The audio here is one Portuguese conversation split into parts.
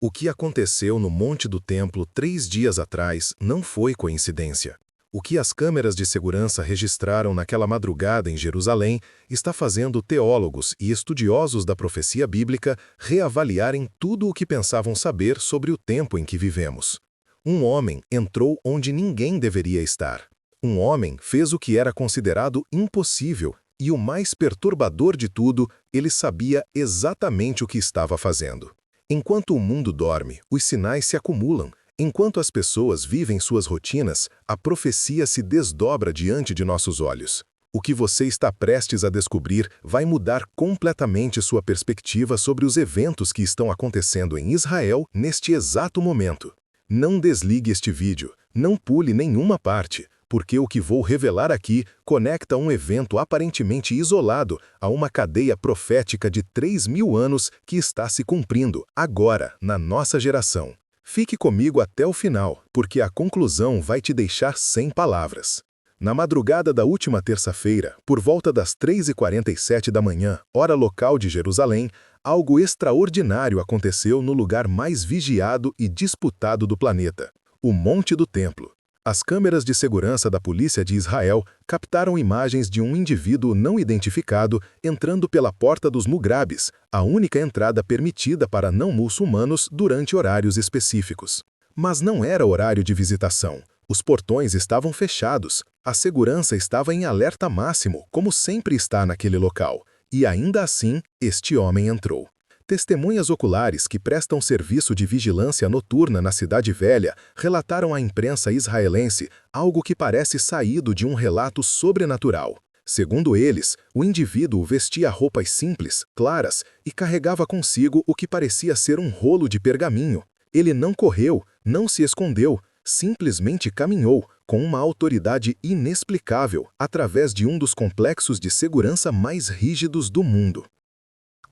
O que aconteceu no Monte do Templo 3 dias atrás não foi coincidência. O que as câmeras de segurança registraram naquela madrugada em Jerusalém está fazendo teólogos e estudiosos da profecia bíblica reavaliarem tudo o que pensavam saber sobre o tempo em que vivemos. Um homem entrou onde ninguém deveria estar. Um homem fez o que era considerado impossível e, o mais perturbador de tudo, ele sabia exatamente o que estava fazendo. Enquanto o mundo dorme, os sinais se acumulam. Enquanto as pessoas vivem suas rotinas, a profecia se desdobra diante de nossos olhos. O que você está prestes a descobrir vai mudar completamente sua perspectiva sobre os eventos que estão acontecendo em Israel neste exato momento. Não desligue este vídeo, não pule nenhuma parte, porque o que vou revelar aqui conecta um evento aparentemente isolado a uma cadeia profética de 3.000 anos que está se cumprindo agora, na nossa geração. Fique comigo até o final, porque a conclusão vai te deixar sem palavras. Na madrugada da última terça-feira, por volta das 3h47 da manhã, hora local de Jerusalém, algo extraordinário aconteceu no lugar mais vigiado e disputado do planeta, o Monte do Templo. As câmeras de segurança da polícia de Israel captaram imagens de um indivíduo não identificado entrando pela porta dos Mugrabes, a única entrada permitida para não-muçulmanos durante horários específicos. Mas não era horário de visitação. Os portões estavam fechados, a segurança estava em alerta máximo, como sempre está naquele local, e ainda assim, este homem entrou. Testemunhas oculares que prestam serviço de vigilância noturna na Cidade Velha relataram à imprensa israelense algo que parece saído de um relato sobrenatural. Segundo eles, o indivíduo vestia roupas simples, claras, e carregava consigo o que parecia ser um rolo de pergaminho. Ele não correu, não se escondeu, simplesmente caminhou, com uma autoridade inexplicável, através de um dos complexos de segurança mais rígidos do mundo.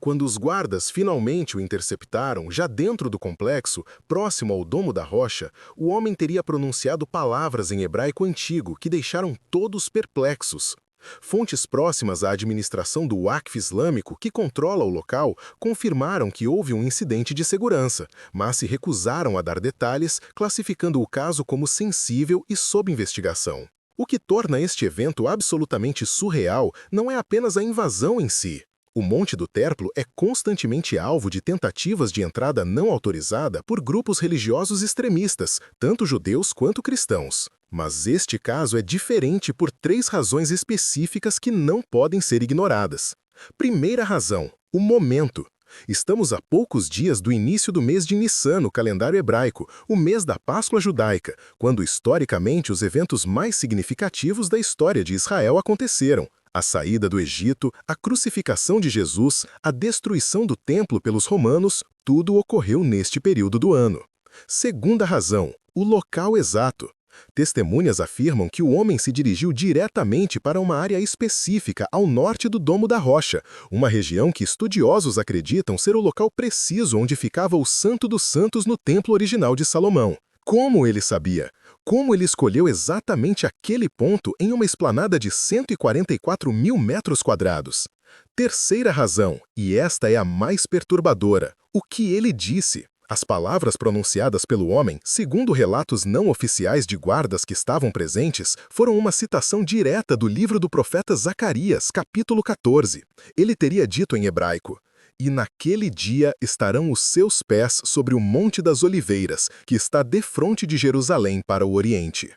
Quando os guardas finalmente o interceptaram, já dentro do complexo, próximo ao Domo da Rocha, o homem teria pronunciado palavras em hebraico antigo que deixaram todos perplexos. Fontes próximas à administração do Waqf Islâmico, que controla o local, confirmaram que houve um incidente de segurança, mas se recusaram a dar detalhes, classificando o caso como sensível e sob investigação. O que torna este evento absolutamente surreal não é apenas a invasão em si. O Monte do Templo é constantemente alvo de tentativas de entrada não autorizada por grupos religiosos extremistas, tanto judeus quanto cristãos. Mas este caso é diferente por 3 razões específicas que não podem ser ignoradas. Primeira razão, o momento. Estamos a poucos dias do início do mês de Nissan no calendário hebraico, o mês da Páscoa judaica, quando historicamente os eventos mais significativos da história de Israel aconteceram. A saída do Egito, a crucificação de Jesus, a destruição do templo pelos romanos, tudo ocorreu neste período do ano. Segunda razão, o local exato. Testemunhas afirmam que o homem se dirigiu diretamente para uma área específica ao norte do Domo da Rocha, uma região que estudiosos acreditam ser o local preciso onde ficava o Santo dos Santos no templo original de Salomão. Como ele sabia? Como ele escolheu exatamente aquele ponto em uma esplanada de 144.000 metros quadrados? Terceira razão, e esta é a mais perturbadora, o que ele disse. As palavras pronunciadas pelo homem, segundo relatos não oficiais de guardas que estavam presentes, foram uma citação direta do livro do profeta Zacarias, capítulo 14. Ele teria dito em hebraico: "E naquele dia estarão os seus pés sobre o Monte das Oliveiras, que está defronte de Jerusalém para o Oriente."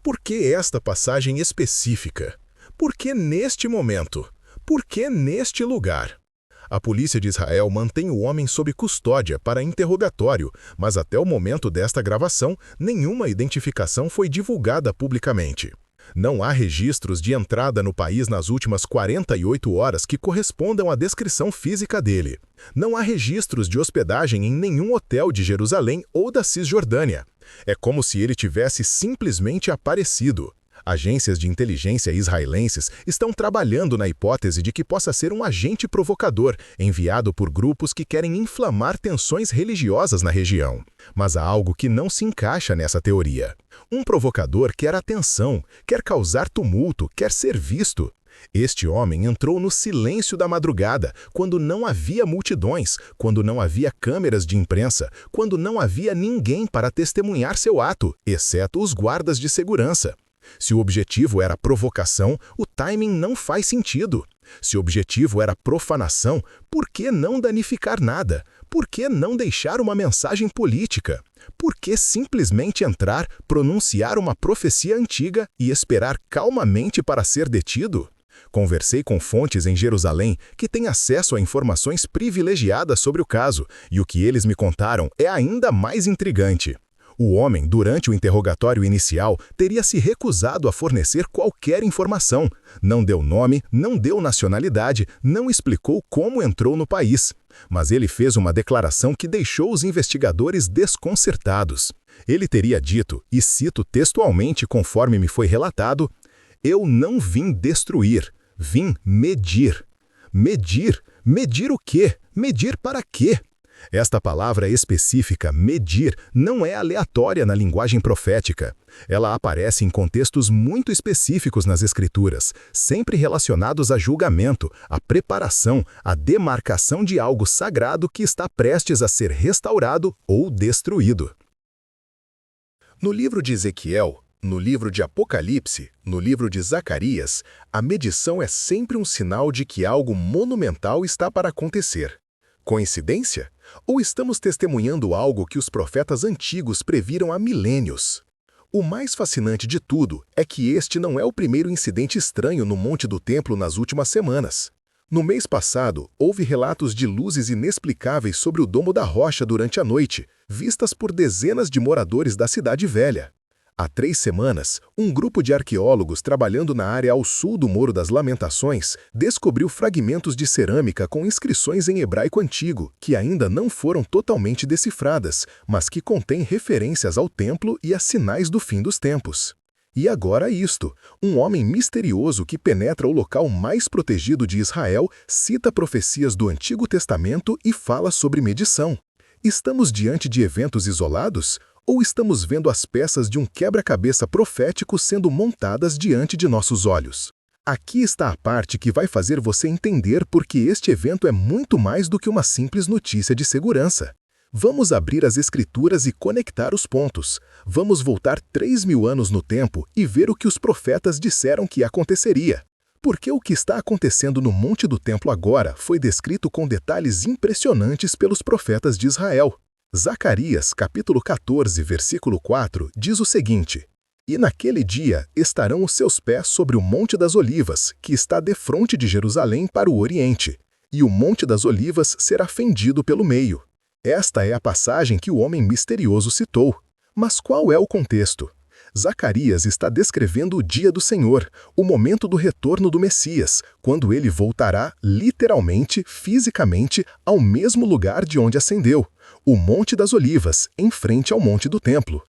Por que esta passagem específica? Por que neste momento? Por que neste lugar? A polícia de Israel mantém o homem sob custódia para interrogatório, mas até o momento desta gravação, nenhuma identificação foi divulgada publicamente. Não há registros de entrada no país nas últimas 48 horas que correspondam à descrição física dele. Não há registros de hospedagem em nenhum hotel de Jerusalém ou da Cisjordânia. É como se ele tivesse simplesmente aparecido. Agências de inteligência israelenses estão trabalhando na hipótese de que possa ser um agente provocador enviado por grupos que querem inflamar tensões religiosas na região. Mas há algo que não se encaixa nessa teoria. Um provocador quer atenção, quer causar tumulto, quer ser visto. Este homem entrou no silêncio da madrugada, quando não havia multidões, quando não havia câmeras de imprensa, quando não havia ninguém para testemunhar seu ato, exceto os guardas de segurança. Se o objetivo era provocação, o timing não faz sentido. Se o objetivo era profanação, por que não danificar nada? Por que não deixar uma mensagem política? Por que simplesmente entrar, pronunciar uma profecia antiga e esperar calmamente para ser detido? Conversei com fontes em Jerusalém que têm acesso a informações privilegiadas sobre o caso, e o que eles me contaram é ainda mais intrigante. O homem, durante o interrogatório inicial, teria se recusado a fornecer qualquer informação. Não deu nome, não deu nacionalidade, não explicou como entrou no país. Mas ele fez uma declaração que deixou os investigadores desconcertados. Ele teria dito, e cito textualmente conforme me foi relatado: "Eu não vim destruir, vim medir." Medir? Medir o quê? Medir para quê? Esta palavra específica, medir, não é aleatória na linguagem profética. Ela aparece em contextos muito específicos nas Escrituras, sempre relacionados a julgamento, a preparação, a demarcação de algo sagrado que está prestes a ser restaurado ou destruído. No livro de Ezequiel, no livro de Apocalipse, no livro de Zacarias, a medição é sempre um sinal de que algo monumental está para acontecer. Coincidência? Ou estamos testemunhando algo que os profetas antigos previram há milênios? O mais fascinante de tudo é que este não é o primeiro incidente estranho no Monte do Templo nas últimas semanas. No mês passado, houve relatos de luzes inexplicáveis sobre o Domo da Rocha durante a noite, vistas por dezenas de moradores da Cidade Velha. Há 3 semanas, um grupo de arqueólogos trabalhando na área ao sul do Muro das Lamentações descobriu fragmentos de cerâmica com inscrições em hebraico antigo, que ainda não foram totalmente decifradas, mas que contêm referências ao templo e a sinais do fim dos tempos. E agora isto: um homem misterioso que penetra o local mais protegido de Israel cita profecias do Antigo Testamento e fala sobre medição. Estamos diante de eventos isolados? Ou estamos vendo as peças de um quebra-cabeça profético sendo montadas diante de nossos olhos? Aqui está a parte que vai fazer você entender por que este evento é muito mais do que uma simples notícia de segurança. Vamos abrir as Escrituras e conectar os pontos. Vamos voltar 3.000 anos no tempo e ver o que os profetas disseram que aconteceria. Porque o que está acontecendo no Monte do Templo agora foi descrito com detalhes impressionantes pelos profetas de Israel. Zacarias, capítulo 14, versículo 4, diz o seguinte: "E naquele dia estarão os seus pés sobre o Monte das Olivas, que está defronte de Jerusalém para o Oriente, e o Monte das Olivas será fendido pelo meio." Esta é a passagem que o homem misterioso citou. Mas qual é o contexto? Zacarias está descrevendo o dia do Senhor, o momento do retorno do Messias, quando ele voltará literalmente, fisicamente, ao mesmo lugar de onde ascendeu, o Monte das Olivas, em frente ao Monte do Templo.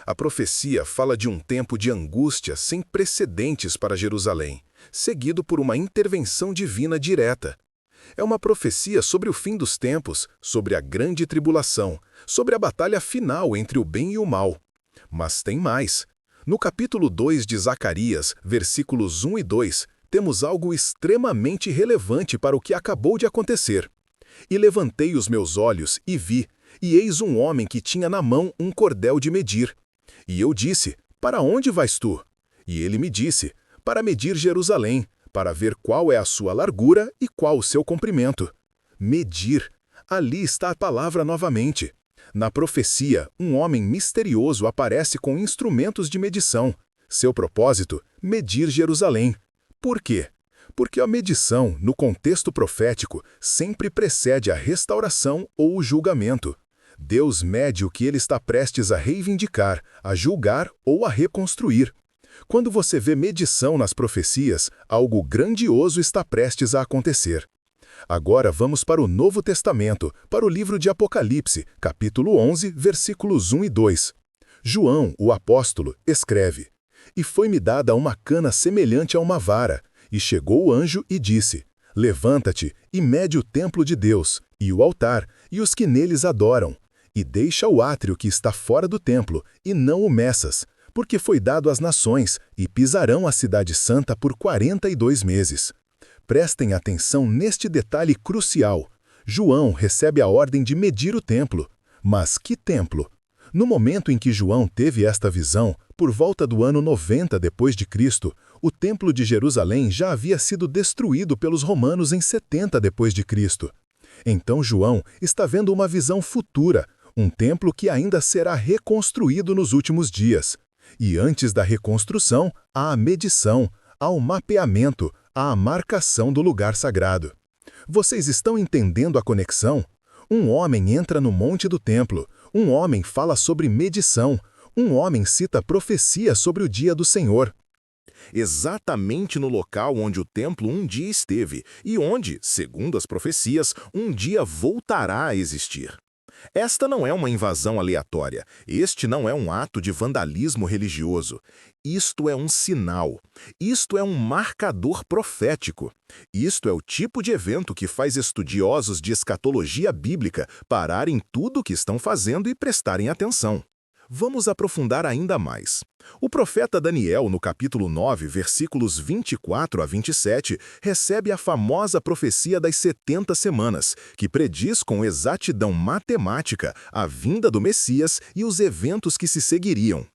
A profecia fala de um tempo de angústia sem precedentes para Jerusalém, seguido por uma intervenção divina direta. É uma profecia sobre o fim dos tempos, sobre a grande tribulação, sobre a batalha final entre o bem e o mal. Mas tem mais. No capítulo 2 de Zacarias, versículos 1 e 2, temos algo extremamente relevante para o que acabou de acontecer. "E levantei os meus olhos e vi, e eis um homem que tinha na mão um cordel de medir. E eu disse: Para onde vais tu? E ele me disse: Para medir Jerusalém, para ver qual é a sua largura e qual o seu comprimento." Medir. Ali está a palavra novamente. Na profecia, um homem misterioso aparece com instrumentos de medição. Seu propósito? Medir Jerusalém. Por quê? Porque a medição, no contexto profético, sempre precede a restauração ou o julgamento. Deus mede o que ele está prestes a reivindicar, a julgar ou a reconstruir. Quando você vê medição nas profecias, algo grandioso está prestes a acontecer. Agora vamos para o Novo Testamento, para o livro de Apocalipse, capítulo 11, versículos 1 e 2. João, o apóstolo, escreve: "E foi-me dada uma cana semelhante a uma vara, e chegou o anjo e disse: Levanta-te e mede o templo de Deus, e o altar, e os que neles adoram, e deixa o átrio que está fora do templo, e não o meças, porque foi dado às nações, e pisarão a cidade santa por 42 meses. Prestem atenção neste detalhe crucial. João recebe a ordem de medir o templo. Mas que templo? No momento em que João teve esta visão, por volta do ano 90 depois de Cristo, o templo de Jerusalém já havia sido destruído pelos romanos em 70 depois de Cristo. Então João está vendo uma visão futura, um templo que ainda será reconstruído nos últimos dias. E antes da reconstrução, há a medição, há o mapeamento, há a marcação do lugar sagrado. Vocês estão entendendo a conexão? Um homem entra no monte do templo, um homem fala sobre medição, um homem cita profecia sobre o dia do Senhor. Exatamente no local onde o templo um dia esteve e onde, segundo as profecias, um dia voltará a existir. Esta não é uma invasão aleatória, este não é um ato de vandalismo religioso. Isto é um sinal, isto é um marcador profético. Isto é o tipo de evento que faz estudiosos de escatologia bíblica pararem tudo o que estão fazendo e prestarem atenção. Vamos aprofundar ainda mais. O profeta Daniel, no capítulo 9, versículos 24 a 27, recebe a famosa profecia das 70 semanas, que prediz com exatidão matemática a vinda do Messias e os eventos que se seguiriam.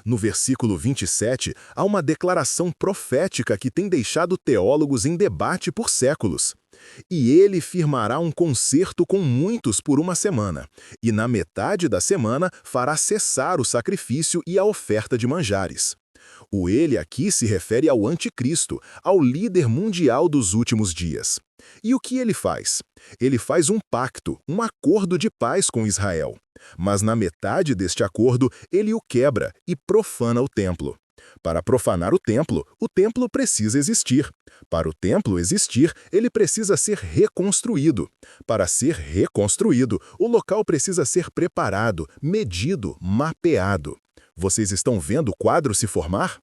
No versículo 27, há uma declaração profética que tem deixado teólogos em debate por séculos. E ele firmará um concerto com muitos por uma semana, e na metade da semana fará cessar o sacrifício e a oferta de manjares. O ele aqui se refere ao anticristo, ao líder mundial dos últimos dias. E o que ele faz? Ele faz um pacto, um acordo de paz com Israel. Mas na metade deste acordo, ele o quebra e profana o templo. Para profanar o templo precisa existir. Para o templo existir, ele precisa ser reconstruído. Para ser reconstruído, o local precisa ser preparado, medido, mapeado. Vocês estão vendo o quadro se formar?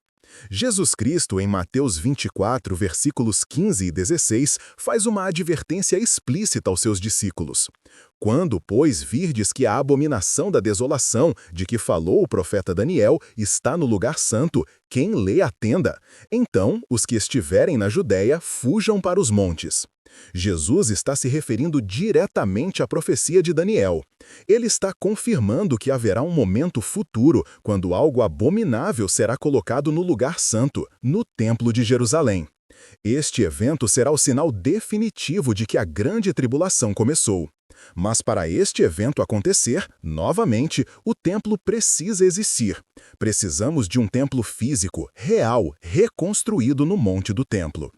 Jesus Cristo, em Mateus 24, versículos 15 e 16, faz uma advertência explícita aos seus discípulos. Quando, pois, virdes que a abominação da desolação, de que falou o profeta Daniel, está no lugar santo, quem lê atenda? Então, os que estiverem na Judéia, fujam para os montes. Jesus está se referindo diretamente à profecia de Daniel. Ele está confirmando que haverá um momento futuro quando algo abominável será colocado no lugar santo, no Templo de Jerusalém. Este evento será o sinal definitivo de que a grande tribulação começou. Mas para este evento acontecer, novamente, o templo precisa existir. Precisamos de um templo físico, real, reconstruído no monte do templo.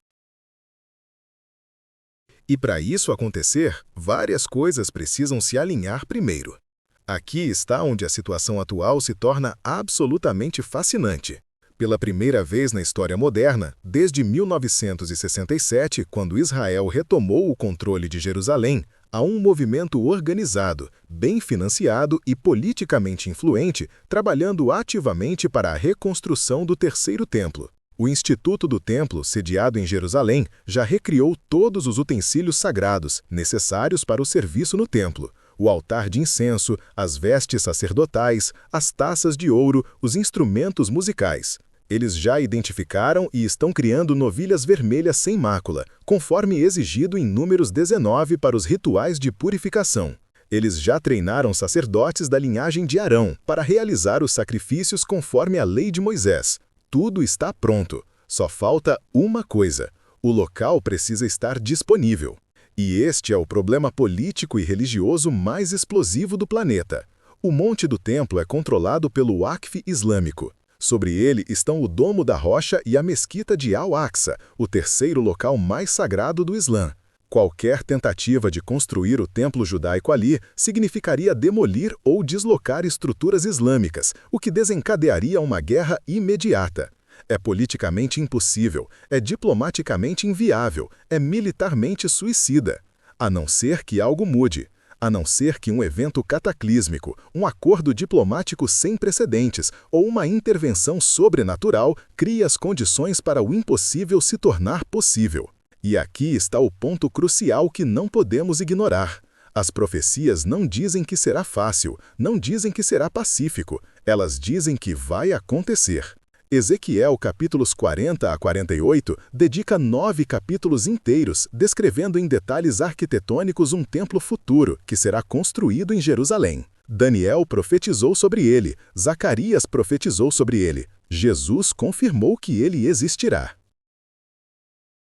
E para isso acontecer, várias coisas precisam se alinhar primeiro. Aqui está onde a situação atual se torna absolutamente fascinante. Pela primeira vez na história moderna, desde 1967, quando Israel retomou o controle de Jerusalém, há um movimento organizado, bem financiado e politicamente influente, trabalhando ativamente para a reconstrução do terceiro templo. O Instituto do Templo, sediado em Jerusalém, já recriou todos os utensílios sagrados necessários para o serviço no templo. O altar de incenso, as vestes sacerdotais, as taças de ouro, os instrumentos musicais. Eles já identificaram e estão criando novilhas vermelhas sem mácula, conforme exigido em Números 19 para os rituais de purificação. Eles já treinaram sacerdotes da linhagem de Arão para realizar os sacrifícios conforme a lei de Moisés. Tudo está pronto. Só falta uma coisa. O local precisa estar disponível. E este é o problema político e religioso mais explosivo do planeta. O Monte do Templo é controlado pelo Waqf islâmico. Sobre ele estão o Domo da Rocha e a Mesquita de Al-Aqsa, o terceiro local mais sagrado do Islã. Qualquer tentativa de construir o templo judaico ali significaria demolir ou deslocar estruturas islâmicas, o que desencadearia uma guerra imediata. É politicamente impossível, é diplomaticamente inviável, é militarmente suicida. A não ser que algo mude. A não ser que um evento cataclísmico, um acordo diplomático sem precedentes ou uma intervenção sobrenatural crie as condições para o impossível se tornar possível. E aqui está o ponto crucial que não podemos ignorar. As profecias não dizem que será fácil, não dizem que será pacífico. Elas dizem que vai acontecer. Ezequiel, capítulos 40 a 48, dedica 9 capítulos inteiros descrevendo em detalhes arquitetônicos um templo futuro que será construído em Jerusalém. Daniel profetizou sobre ele, Zacarias profetizou sobre ele, Jesus confirmou que ele existirá.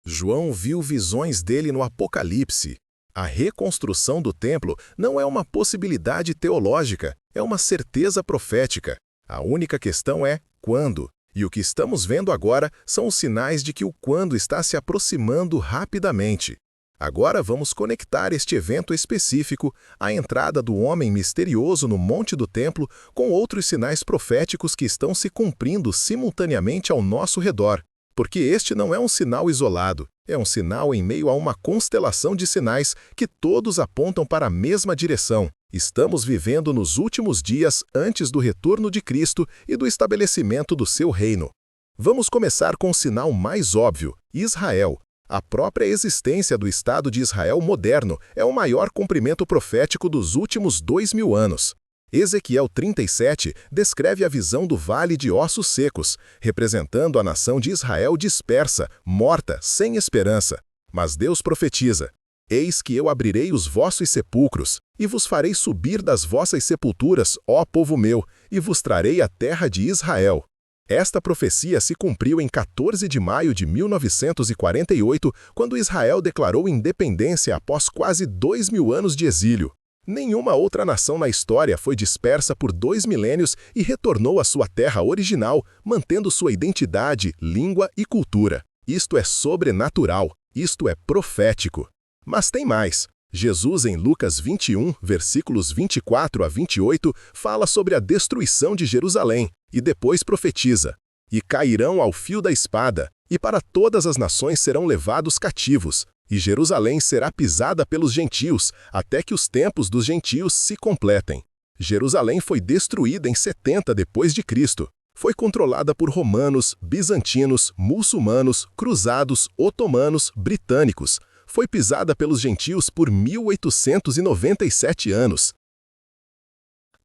João viu visões dele no Apocalipse. A reconstrução do templo não é uma possibilidade teológica, é uma certeza profética. A única questão é quando. E o que estamos vendo agora são os sinais de que o quando está se aproximando rapidamente. Agora vamos conectar este evento específico, a entrada do homem misterioso no monte do templo, com outros sinais proféticos que estão se cumprindo simultaneamente ao nosso redor. Porque este não é um sinal isolado, é um sinal em meio a uma constelação de sinais que todos apontam para a mesma direção. Estamos vivendo nos últimos dias antes do retorno de Cristo e do estabelecimento do seu reino. Vamos começar com o sinal mais óbvio, Israel. A própria existência do Estado de Israel moderno é o maior cumprimento profético dos últimos 2000 anos. Ezequiel 37 descreve a visão do vale de ossos secos, representando a nação de Israel dispersa, morta, sem esperança. Mas Deus profetiza: Eis que eu abrirei os vossos sepulcros, e vos farei subir das vossas sepulturas, ó povo meu, e vos trarei a terra de Israel. Esta profecia se cumpriu em 14 de maio de 1948, quando Israel declarou independência após quase 2000 anos de exílio. Nenhuma outra nação na história foi dispersa por 2 milênios e retornou à sua terra original, mantendo sua identidade, língua e cultura. Isto é sobrenatural, isto é profético. Mas tem mais. Jesus, em Lucas 21, versículos 24 a 28, fala sobre a destruição de Jerusalém e depois profetiza: E cairão ao fio da espada, e para todas as nações serão levados cativos, e Jerusalém será pisada pelos gentios, até que os tempos dos gentios se completem. Jerusalém foi destruída em 70 depois de Cristo. Foi controlada por romanos, bizantinos, muçulmanos, cruzados, otomanos, britânicos. Foi pisada pelos gentios por 1897 anos.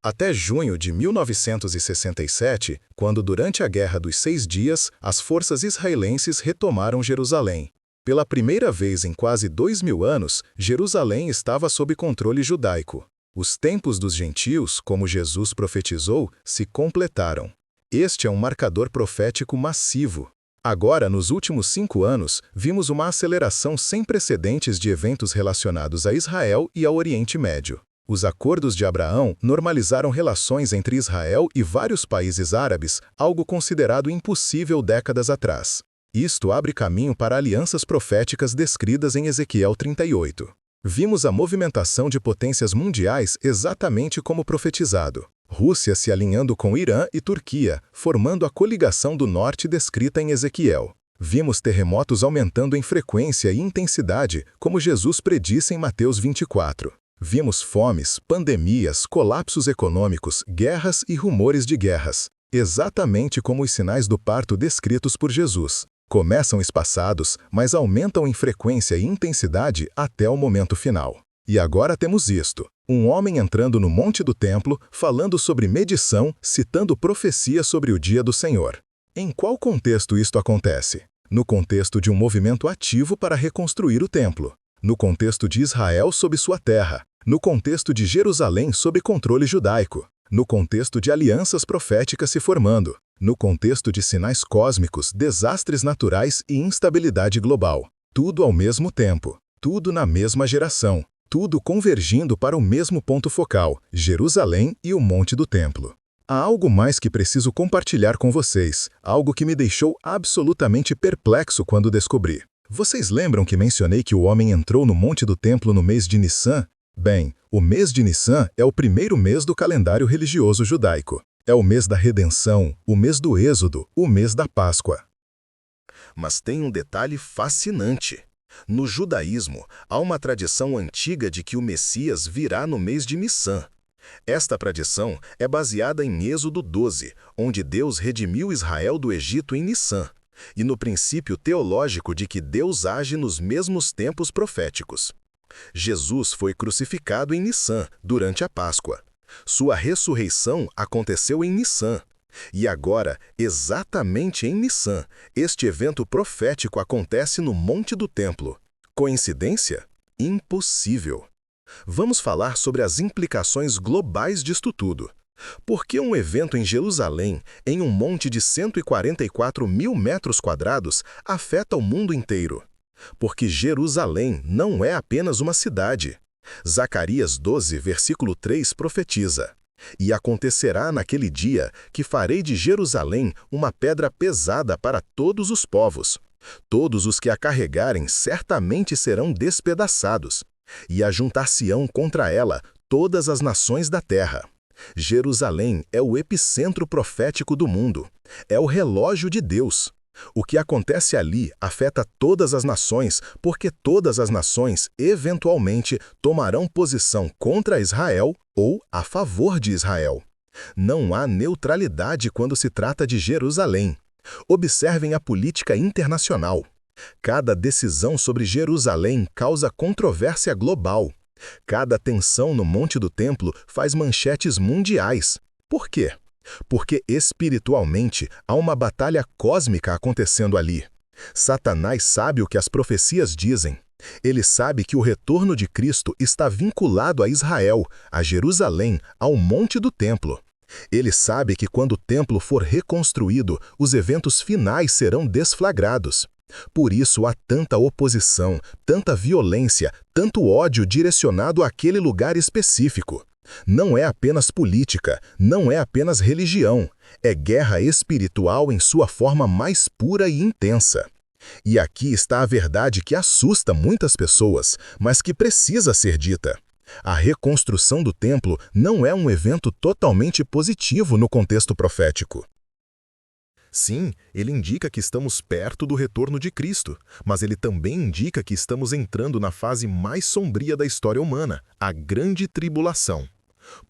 Até junho de 1967, quando durante a Guerra dos 6 Dias, as forças israelenses retomaram Jerusalém. Pela primeira vez em quase 2000 anos, Jerusalém estava sob controle judaico. Os tempos dos gentios, como Jesus profetizou, se completaram. Este é um marcador profético massivo. Agora, nos últimos 5 anos, vimos uma aceleração sem precedentes de eventos relacionados a Israel e ao Oriente Médio. Os acordos de Abraão normalizaram relações entre Israel e vários países árabes, algo considerado impossível décadas atrás. Isto abre caminho para alianças proféticas descritas em Ezequiel 38. Vimos a movimentação de potências mundiais exatamente como profetizado. Rússia se alinhando com Irã e Turquia, formando a coligação do norte descrita em Ezequiel. Vimos terremotos aumentando em frequência e intensidade, como Jesus predisse em Mateus 24. Vimos fomes, pandemias, colapsos econômicos, guerras e rumores de guerras, exatamente como os sinais do parto descritos por Jesus. Começam espaçados, mas aumentam em frequência e intensidade até o momento final. E agora temos isto: um homem entrando no monte do templo, falando sobre medição, citando profecia sobre o dia do Senhor. Em qual contexto isto acontece? No contexto de um movimento ativo para reconstruir o templo. No contexto de Israel sob sua terra. No contexto de Jerusalém sob controle judaico. No contexto de alianças proféticas se formando. No contexto de sinais cósmicos, desastres naturais e instabilidade global. Tudo ao mesmo tempo. Tudo na mesma geração. Tudo convergindo para o mesmo ponto focal, Jerusalém e o Monte do Templo. Há algo mais que preciso compartilhar com vocês, algo que me deixou absolutamente perplexo quando descobri. Vocês lembram que mencionei que o homem entrou no Monte do Templo no mês de Nissan? Bem, o mês de Nissan é o primeiro mês do calendário religioso judaico. É o mês da redenção, o mês do êxodo, o mês da Páscoa. Mas tem um detalhe fascinante. No judaísmo, há uma tradição antiga de que o Messias virá no mês de Nissan. Esta tradição é baseada em Êxodo 12, onde Deus redimiu Israel do Egito em Nissan, e no princípio teológico de que Deus age nos mesmos tempos proféticos. Jesus foi crucificado em Nissan, durante a Páscoa. Sua ressurreição aconteceu em Nissan. E agora, exatamente em Nissan, este evento profético acontece no Monte do Templo. Coincidência? Impossível. Vamos falar sobre as implicações globais disto tudo. Por que um evento em Jerusalém, em um monte de 144 mil metros quadrados, afeta o mundo inteiro? Porque Jerusalém não é apenas uma cidade. Zacarias 12, versículo 3 profetiza: "E acontecerá naquele dia que farei de Jerusalém uma pedra pesada para todos os povos. Todos os que a carregarem certamente serão despedaçados, e ajuntar-se-ão contra ela todas as nações da terra." Jerusalém é o epicentro profético do mundo. É o relógio de Deus. O que acontece ali afeta todas as nações, porque todas as nações, eventualmente, tomarão posição contra Israel ou a favor de Israel. Não há neutralidade quando se trata de Jerusalém. Observem a política internacional. Cada decisão sobre Jerusalém causa controvérsia global. Cada tensão no Monte do Templo faz manchetes mundiais. Por quê? Porque espiritualmente há uma batalha cósmica acontecendo ali. Satanás sabe o que as profecias dizem. Ele sabe que o retorno de Cristo está vinculado a Israel, a Jerusalém, ao Monte do Templo. Ele sabe que quando o templo for reconstruído, os eventos finais serão desflagrados. Por isso há tanta oposição, tanta violência, tanto ódio direcionado àquele lugar específico. Não é apenas política, não é apenas religião, é guerra espiritual em sua forma mais pura e intensa. E aqui está a verdade que assusta muitas pessoas, mas que precisa ser dita. A reconstrução do templo não é um evento totalmente positivo no contexto profético. Sim, ele indica que estamos perto do retorno de Cristo, mas ele também indica que estamos entrando na fase mais sombria da história humana, a grande tribulação.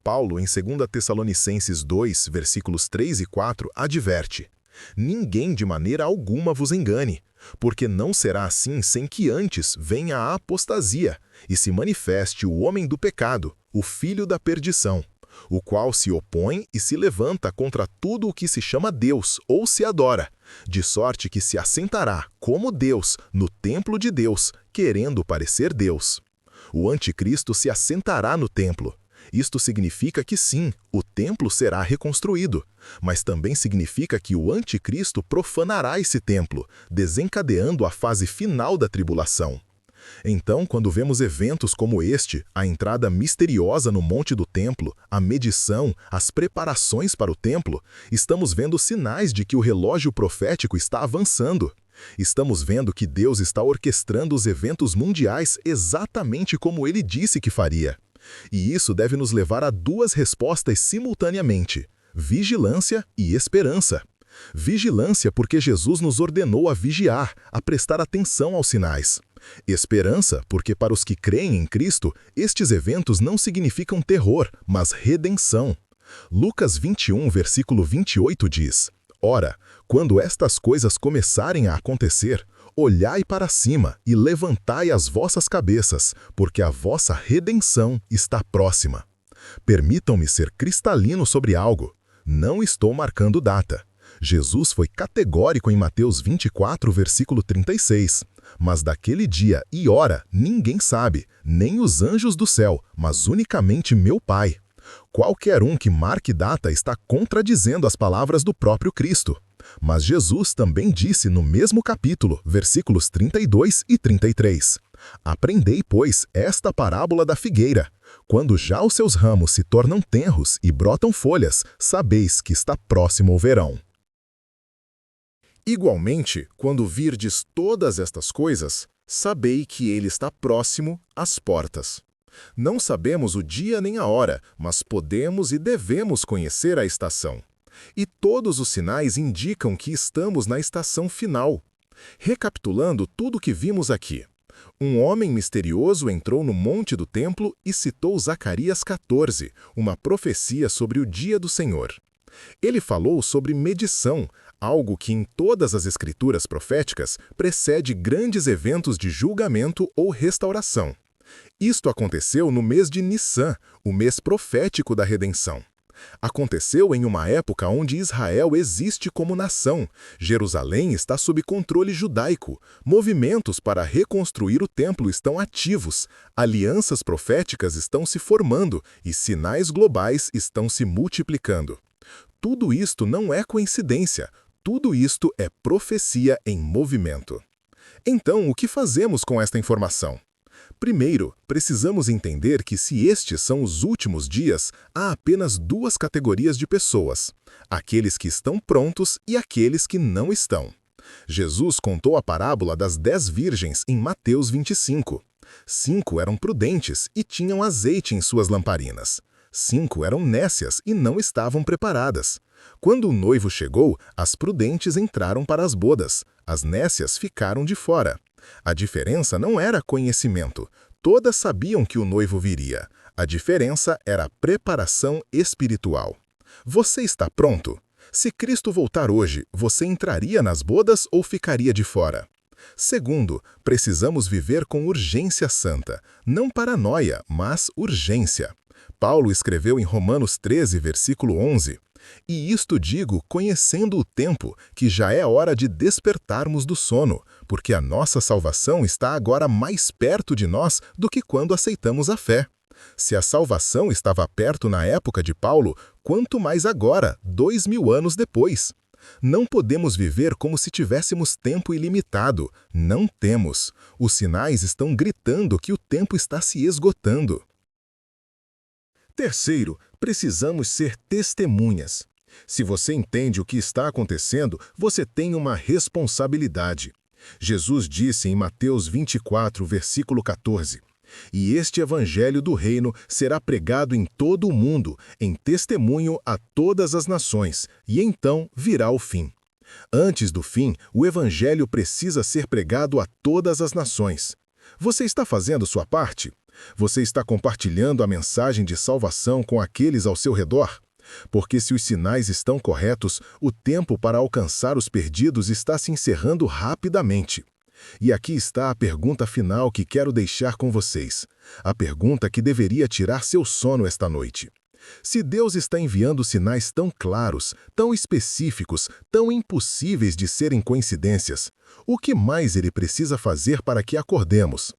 Paulo, em 2 Tessalonicenses 2, versículos 3 e 4, adverte: "Ninguém de maneira alguma vos engane, porque não será assim sem que antes venha a apostasia e se manifeste o homem do pecado, o filho da perdição, o qual se opõe e se levanta contra tudo o que se chama Deus ou se adora, de sorte que se assentará como Deus no templo de Deus, querendo parecer Deus." O anticristo se assentará no templo. Isto significa que sim, o templo será reconstruído, mas também significa que o anticristo profanará esse templo, desencadeando a fase final da tribulação. Então, quando vemos eventos como este, a entrada misteriosa no Monte do Templo, a medição, as preparações para o templo, estamos vendo sinais de que o relógio profético está avançando. Estamos vendo que Deus está orquestrando os eventos mundiais exatamente como ele disse que faria. E isso deve nos levar a duas respostas simultaneamente: vigilância e esperança. Vigilância porque Jesus nos ordenou a vigiar, a prestar atenção aos sinais. Esperança porque para os que creem em Cristo, estes eventos não significam terror, mas redenção. Lucas 21, versículo 28 diz: "Ora, quando estas coisas começarem a acontecer, olhai para cima e levantai as vossas cabeças, porque a vossa redenção está próxima." Permitam-me ser cristalino sobre algo. Não estou marcando data. Jesus foi categórico em Mateus 24, versículo 36. "Mas daquele dia e hora ninguém sabe, nem os anjos do céu, mas unicamente meu Pai." Qualquer um que marque data está contradizendo as palavras do próprio Cristo. Mas Jesus também disse no mesmo capítulo, versículos 32 e 33. "Aprendei, pois, esta parábola da figueira. Quando já os seus ramos se tornam tenros e brotam folhas, sabeis que está próximo o verão." Igualmente, quando virdes todas estas coisas, sabei que ele está próximo às portas. Não sabemos o dia nem a hora, mas podemos e devemos conhecer a estação. E todos os sinais indicam que estamos na estação final. Recapitulando tudo o que vimos aqui. Um homem misterioso entrou no Monte do Templo e citou Zacarias 14, uma profecia sobre o dia do Senhor. Ele falou sobre medição, algo que em todas as escrituras proféticas precede grandes eventos de julgamento ou restauração. Isto aconteceu no mês de Nissan, o mês profético da redenção. Aconteceu em uma época onde Israel existe como nação, Jerusalém está sob controle judaico, movimentos para reconstruir o templo estão ativos, alianças proféticas estão se formando e sinais globais estão se multiplicando. Tudo isto não é coincidência, tudo isto é profecia em movimento. Então, o que fazemos com esta informação? Primeiro, precisamos entender que se estes são os últimos dias, há apenas duas categorias de pessoas: aqueles que estão prontos e aqueles que não estão. Jesus contou a parábola das 10 virgens em Mateus 25. 5 eram prudentes e tinham azeite em suas lamparinas. 5 eram nécias e não estavam preparadas. Quando o noivo chegou, as prudentes entraram para as bodas, as nécias ficaram de fora. A diferença não era conhecimento. Todas sabiam que o noivo viria. A diferença era a preparação espiritual. Você está pronto? Se Cristo voltar hoje, você entraria nas bodas ou ficaria de fora? Segundo, precisamos viver com urgência santa. Não paranoia, mas urgência. Paulo escreveu em Romanos 13, versículo 11: "E isto digo, conhecendo o tempo, que já é hora de despertarmos do sono, porque a nossa salvação está agora mais perto de nós do que quando aceitamos a fé." Se a salvação estava perto na época de Paulo, quanto mais agora, 2000 anos depois. Não podemos viver como se tivéssemos tempo ilimitado. Não temos. Os sinais estão gritando que o tempo está se esgotando. Terceiro, precisamos ser testemunhas. Se você entende o que está acontecendo, você tem uma responsabilidade. Jesus disse em Mateus 24, versículo 14: "E este evangelho do reino será pregado em todo o mundo, em testemunho a todas as nações, e então virá o fim." Antes do fim, o evangelho precisa ser pregado a todas as nações. Você está fazendo sua parte? Você está compartilhando a mensagem de salvação com aqueles ao seu redor? Porque se os sinais estão corretos, o tempo para alcançar os perdidos está se encerrando rapidamente. E aqui está a pergunta final que quero deixar com vocês. A pergunta que deveria tirar seu sono esta noite. Se Deus está enviando sinais tão claros, tão específicos, tão impossíveis de serem coincidências, o que mais Ele precisa fazer para que acordemos?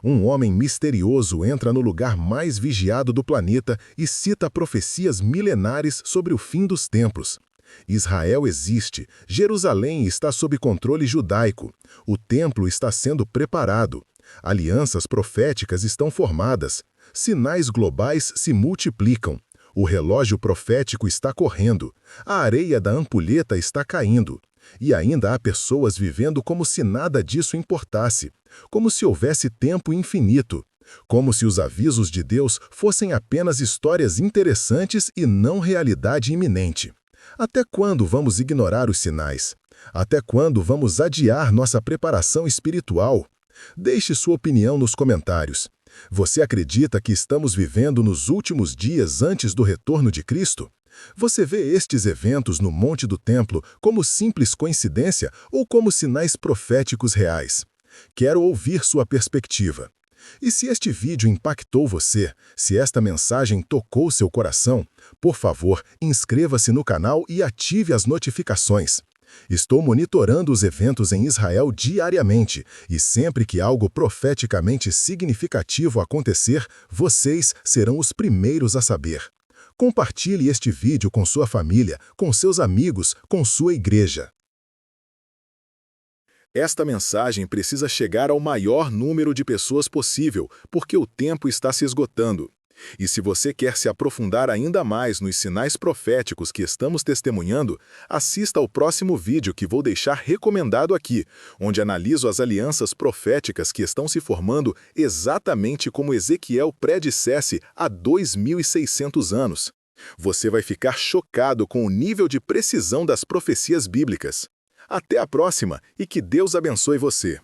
Um homem misterioso entra no lugar mais vigiado do planeta e cita profecias milenares sobre o fim dos tempos. Israel existe, Jerusalém está sob controle judaico, o templo está sendo preparado, alianças proféticas estão formadas, sinais globais se multiplicam, o relógio profético está correndo, a areia da ampulheta está caindo, e ainda há pessoas vivendo como se nada disso importasse, como se houvesse tempo infinito, como se os avisos de Deus fossem apenas histórias interessantes e não realidade iminente. Até quando vamos ignorar os sinais? Até quando vamos adiar nossa preparação espiritual? Deixe sua opinião nos comentários. Você acredita que estamos vivendo nos últimos dias antes do retorno de Cristo? Você vê estes eventos no Monte do Templo como simples coincidência ou como sinais proféticos reais? Quero ouvir sua perspectiva. E se este vídeo impactou você, se esta mensagem tocou seu coração, por favor, inscreva-se no canal e ative as notificações. Estou monitorando os eventos em Israel diariamente e sempre que algo profeticamente significativo acontecer, vocês serão os primeiros a saber. Compartilhe este vídeo com sua família, com seus amigos, com sua igreja. Esta mensagem precisa chegar ao maior número de pessoas possível, porque o tempo está se esgotando. E se você quer se aprofundar ainda mais nos sinais proféticos que estamos testemunhando, assista ao próximo vídeo que vou deixar recomendado aqui, onde analiso as alianças proféticas que estão se formando exatamente como Ezequiel predissesse há 2600 anos. Você vai ficar chocado com o nível de precisão das profecias bíblicas. Até a próxima e que Deus abençoe você.